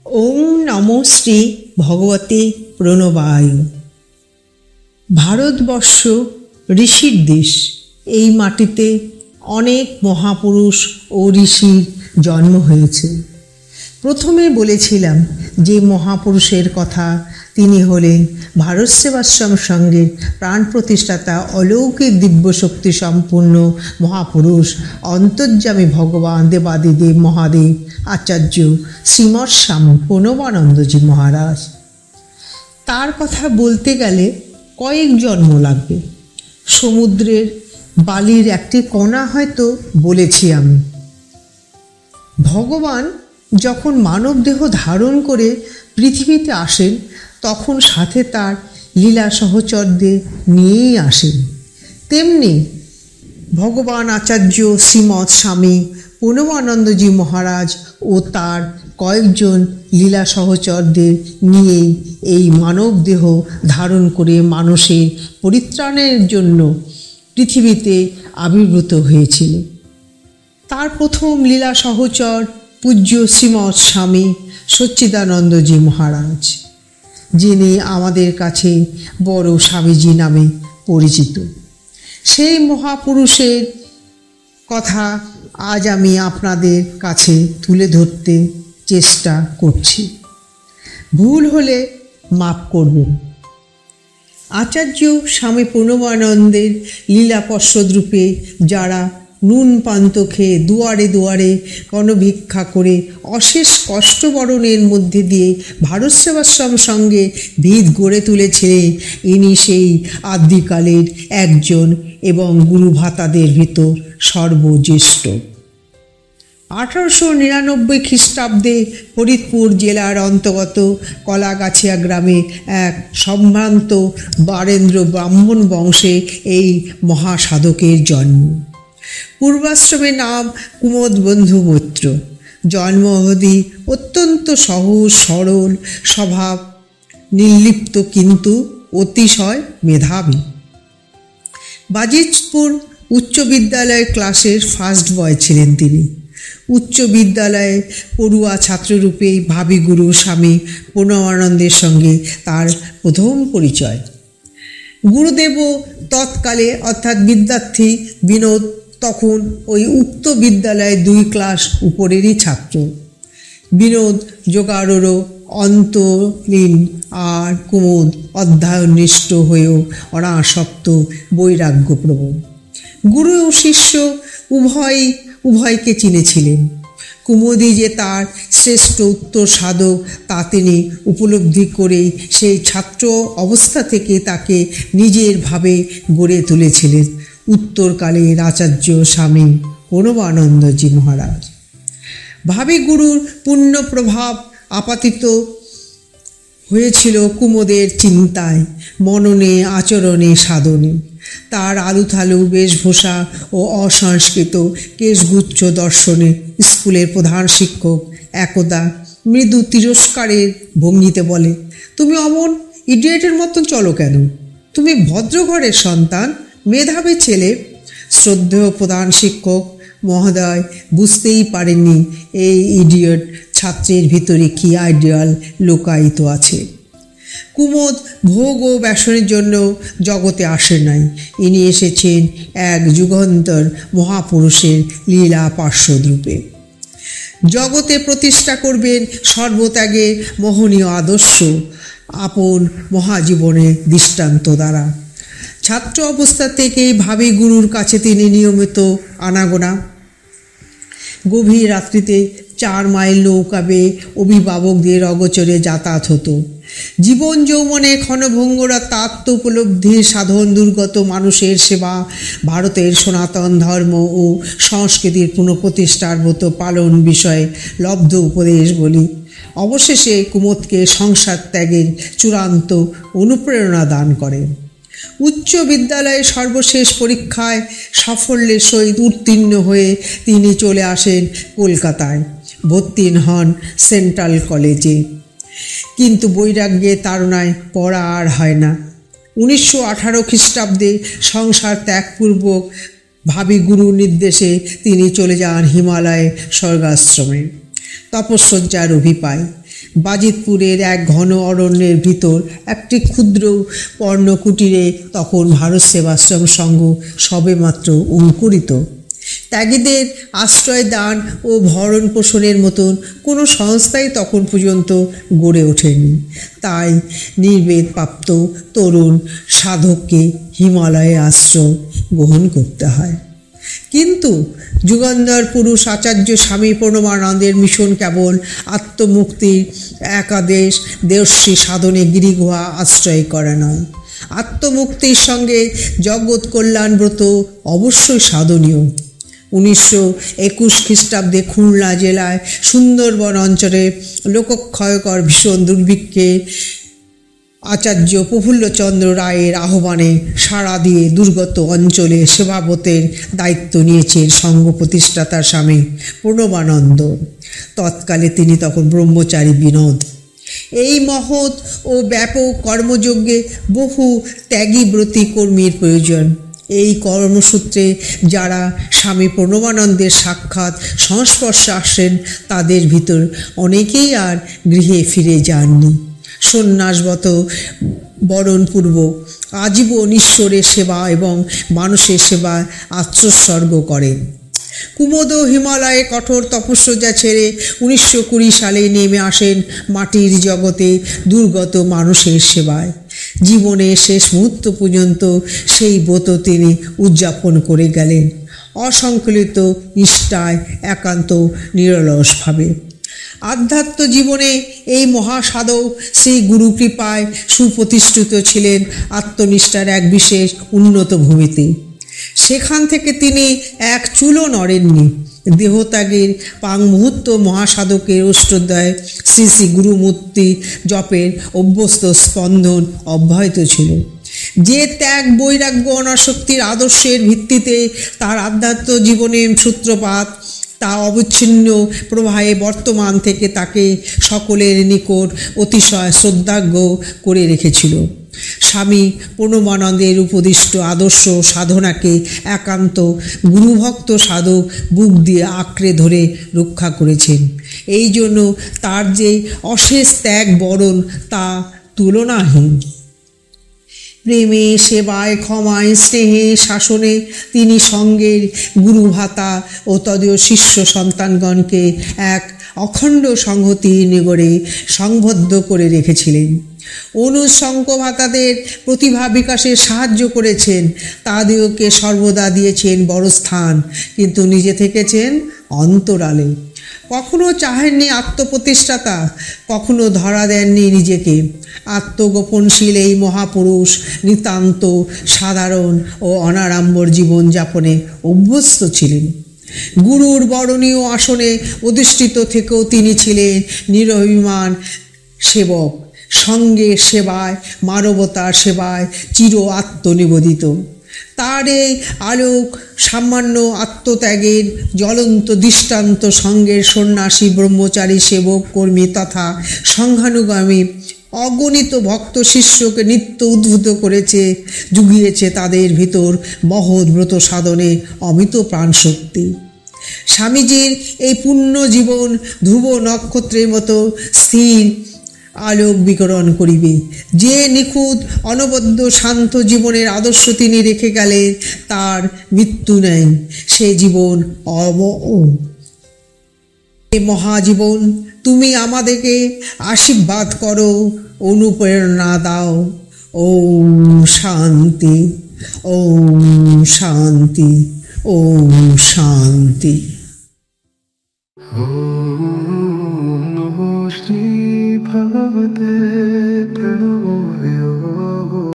ওং নমো শ্রী ভগবতে প্রণবায়। ভারতবর্ষ ঋষির দেশ। এই মাটিতে অনেক মহাপুরুষ ও ঋষির জন্ম হয়েছে। প্রথমে বলেছিলাম যে মহাপুরুষের কথা, তিনি হলেন ভারত সেবাশ্রম সংঘের প্রাণ প্রতিষ্ঠাতা, অলৌকিক দিব্যশক্তি সম্পূর্ণ মহাপুরুষ, অন্তর্যামী ভগবান দেবাদিদেব মহাদেব আচার্য শ্রীমৎ স্বামী প্রণবানন্দজি মহারাজ। তার কথা বলতে গেলে কয়েক জন্ম লাগবে। সমুদ্রের বালির একটি কণা হয়তো বলেছি আমি। ভগবান যখন মানব দেহ ধারণ করে পৃথিবীতে আসেন, তখন সাথে তার লীলা সহচরদের নিয়েই আসেন। তেমনি ভগবান আচার্য শ্রীমৎ স্বামী প্রণবানন্দজি মহারাজ ও তার কয়েকজন লীলা সহচরদের নিয়েই এই মানব দেহ ধারণ করে মানুষের পরিত্রাণের জন্য পৃথিবীতে আবির্ভূত হয়েছিল। তার প্রথম লীলা সহচর পূজ্য শ্রীমৎ স্বামী সচ্চিদানন্দজি মহারাজ, যিনি আমাদের কাছে বড় স্বামীজি নামে পরিচিত। সেই মহাপুরুষের কথা আজ আমি আপনাদের কাছে তুলে ধরতে চেষ্টা করছি। ভুল হলে মাফ করবেন। আচার্য স্বামী প্রণবানন্দের লীলা পর্ষদরূপে যারা নুন পান্ত খেয়ে দুয়ারে দুয়ারে গণভিক্ষা করে অশেষ কষ্টবরণের মধ্যে দিয়ে ভারত সেবাশ্রম সঙ্গে ভিত গড়ে তুলেছিলেন, ইনি সেই আদিকালের একজন এবং গুরু ভাতাদের ভিতর সর্বজ্যেষ্ঠ। 1899 খ্রিস্টাব্দে ফরিদপুর জেলার অন্তর্গত কলাগাছিয়া গ্রামে এক সম্ভ্রান্ত বারেন্দ্র ব্রাহ্মণ বংশে এই মহাসাধকের জন্ম। পূর্বাশ্রমের নাম কুমোদ বন্ধু মৈত্র। জন্মাবধি অত্যন্ত সহজ সরল স্বভাব, নির্লিপ্ত কিন্তু অতিশয় মেধাবী। বাজিতপুর উচ্চ বিদ্যালয়ের ক্লাসের ফার্স্ট বয় ছিলেন তিনি। উচ্চ বিদ্যালয়ে পড়ুয়া ছাত্ররূপেই ভাবিগুরু স্বামী প্রণবানন্দের সঙ্গে তার প্রথম পরিচয়। গুরুদেবও তৎকালে অর্থাৎ বিদ্যার্থী বিনোদ তখন ওই উক্ত বিদ্যালয়ে 2 ক্লাস উপরেরই ছাত্র। বিনোদ যোগাড়রও অন্তলীন, আর কুমুদ অধ্যয়ননিষ্ঠ হয়েও অনাসক্ত বৈরাগ্যপ্রবণ। গুরু ও শিষ্য উভয়কে চিনেছিলেন। কুমুদই যে তার শ্রেষ্ঠ উত্তর সাধক, তা তিনি উপলব্ধি করেই সেই ছাত্র অবস্থা থেকে তাকে নিজের ভাবে গড়ে তুলেছিলেন উত্তরকালের আচার্য স্বামী প্রণবানন্দজি মহারাজ। ভাবী গুরুর পূর্ণ প্রভাব আপাতিত হয়েছিল কুমুদের চিন্তায়, মননে, আচরণে, সাধনে। তার আলুথালু বেশভূষা ও অসংস্কৃত কেশগুচ্ছ দর্শনে স্কুলের প্রধান শিক্ষক একদা মৃদু তিরস্কারের ভঙ্গিতে বলে, তুমি অমন ইডিয়েটের মতন চলো কেন? তুমি ভদ্রঘরের সন্তান, মেধাবী ছেলে। শ্রদ্ধেয় প্রধান শিক্ষক মহোদয় বুঝতেই পারেননি এই ইডিয়েট ছাত্রের ভিতরে কি আইডিয়াল লুকায়িত আছে। কুমুদ ভোগ ও ব্যসনের জন্য জগতে আসেন নাই। ইনি এসেছেন এক যুগান্তর মহাপুরুষের লীলা পার্শ্বদরূপে। জগতে প্রতিষ্ঠা করবেন সর্বত্যাগে মোহনীয় আদর্শ আপন মহাজীবনের দৃষ্টান্ত দ্বারা। ছাত্র অবস্থা থেকেই ভাবী গুরুর কাছে তিনি নিয়মিত আনাগোনা। গভীর রাত্রিতে 4 মাইল নৌকা বেয়ে অভিভাবকদের অগোচরে যাতায়াত হতো। জীবন যৌবনে ক্ষণভঙ্গুরা তাত্ত্ব উপলব্ধির সাধন, দুর্গত মানুষের সেবা, ভারতের সনাতন ধর্ম ও সংস্কৃতির পুনঃপ্রতিষ্ঠার ব্রত পালন বিষয়ে লব্ধ উপদেশগুলি অবশেষে কুমুদকে সংসার ত্যাগের চূড়ান্ত অনুপ্রেরণা দান করে। উচ্চ বিদ্যালয়ের সর্বশেষ পরীক্ষায় সাফল্যের সহিত উত্তীর্ণ হয়ে তিনি চলে আসেন কলকাতায়, ভর্তি হন সেন্ট্রাল কলেজে। কিন্তু বৈরাগ্যের তাড়নায় পড়া আর হয় না। 1918 খ্রিস্টাব্দে সংসার ত্যাগপূর্বক ভাবী গুরুর নির্দেশে তিনি চলে যান হিমালয়ে স্বর্গাশ্রমে। তপস্যার অভিপায়। বাজিতপুরের এক ঘন অরণ্যের ভিতর একটি ক্ষুদ্র পর্ণকুটিরে তখন ভারত সেবাশ্রম সংঘ সবেমাত্র অঙ্কুরিত। ত্যাগীদের আশ্রয় দান ও ভরণ পোষণের মতন কোনো সংস্থাই তখন পর্যন্ত গড়ে ওঠেনি। তাই নির্বেদপ্রাপ্ত তরুণ সাধককে হিমালয়ে আশ্রয় গ্রহণ করতে হয়। কিন্তু যুগন্ধর পুরুষ আচার্য স্বামী প্রণবানন্দের মিশন কেবল আত্মমুক্তির একাদেশ দেশী সাধনে গিরিগুহা আশ্রয় করা নয়, আত্মমুক্তির সঙ্গে জগৎ কল্যাণ ব্রত অবশ্যই সাধনীয়। 1921 খ্রিস্টাব্দে খুলনা জেলায় সুন্দরবন অঞ্চলে লোকক্ষয়কর ভীষণ দুর্ভিক্ষে আচার্য প্রফুল্লচন্দ্র রায়ের আহ্বানে সাড়া দিয়ে দুর্গত অঞ্চলে সেবাব্রতের দায়িত্ব নিয়েছেন সংঘ প্রতিষ্ঠাতা স্বামী প্রণবানন্দ। তৎকালে তিনি তখন ব্রহ্মচারী বিনোদ। এই মহৎ ও ব্যাপক কর্মযজ্ঞে বহু ত্যাগী ব্রতী কর্মীর প্রয়োজন। এই কর্মসূত্রে যারা স্বামী প্রণবানন্দের সাক্ষাৎ সংস্পর্শে আসেন তাদের ভিতর অনেকেই আর গৃহে ফিরে যাননি। সন্ন্যাসবত বরণপূর্বক আজীবন ঈশ্বরের সেবা এবং মানুষের সেবায় আত্মোৎসর্গ করেন। কুমোদ হিমালয়ে কঠোর তপস্যা ছেড়ে 1920 সালে নেমে আসেন মাটির জগতে দুর্গত মানুষের সেবায়। জীবনের শেষ মুহূর্ত পর্যন্ত সেই ব্রত তিনি উদযাপন করে গেলেন অসংকলিত নিষ্ঠায়, একান্ত নিরলসভাবে। আধ্যাত্ম জীবনে এই মহাসাধক শ্রী গুরু কৃপায় সুপ্রতিষ্ঠিত ছিলেন আত্মনিষ্ঠার এক বিশেষ উন্নত ভূমিতে। সেখান থেকে তিনি এক চুলও নড়েননি। দেহত্যাগের পাং মুহূর্ত মহাসাধকের অষ্টোধ্যায় শ্রী শ্রী গুরুমূর্তি জপের অভ্যস্ত স্পন্দন অব্যাহত ছিল। যে ত্যাগ বৈরাগ্য অনাসক্তির আদর্শের ভিত্তিতে তার আধ্যাত্ম জীবনের সূত্রপাত, তা অবিচ্ছিন্ন প্রবাহে বর্তমান থেকে তাকে সকলের নিকট অতিশয় শ্রদ্ধার্ঘ্য করে রেখেছিল। স্বামী প্রণবানন্দের উপদিষ্ট আদর্শ সাধনাকে একান্ত গুরুভক্ত সাধক বুক দিয়ে আঁকড়ে ধরে রক্ষা করেছেন। এই জন্য তার যে অশেষ ত্যাগ বরণ তা তুলনাহীন। প্রেমে, সেবায়, ক্ষমায়, স্নেহে, শাসনে তিনি সঙ্গের গুরু ভাতা ও তদীয় শিষ্য সন্তানগণকে এক অখণ্ড সংহতি নিগড়ে সংবদ্ধ করে রেখেছিলেন। অনুসঙ্গ ভাতাদের প্রতিভা বিকাশে সাহায্য করেছেন, তাদেরকে সর্বদা দিয়েছেন বড় স্থান, কিন্তু নিজে থেকেছেন অন্তরালে। কখনো চাহেননি আত্মপ্রতিষ্ঠাতা, কখনো ধরা দেননি নিজেকে। আত্মগোপনশীল এই মহাপুরুষ নিতান্ত সাধারণ ও অনাড়ম্বর জীবনযাপনে অভ্যস্ত ছিলেন। গুরুর বরণীয় আসনে অধিষ্ঠিত থেকেও তিনি ছিলেন নিরভিমান সেবক, সঙ্গের সেবায়, মানবতার সেবায় চির আত্মনিবেদিত। তার এই আলোক সামান্য আত্মত্যাগের জ্বলন্ত দৃষ্টান্ত সঙ্গের সন্ন্যাসী, ব্রহ্মচারী, সেবক, কর্মী তথা সংঘানুগামী অগণিত ভক্ত শিষ্যকে নিত্য উদ্বুদ্ধ করেছে, জুগিয়েছে তাদের ভিতর মহৎ ব্রত সাধনে অমিত প্রাণশক্তি। স্বামীজির এই পূর্ণ জীবন ধ্রুব নক্ষত্রের মতো স্থির আলোক বিকরণ করিবে। যে নিখুঁত অনবদ্য শান্ত জীবনের আদর্শ তিনি রেখে গেলেন তার মৃত্যু নেই। সে জীবন মহাজীবন, তুমি আমাদেরকে আশীর্বাদ করো, অনুপ্রেরণা দাও। ওম শান্তি, ওম শান্তি, ওম শান্তি।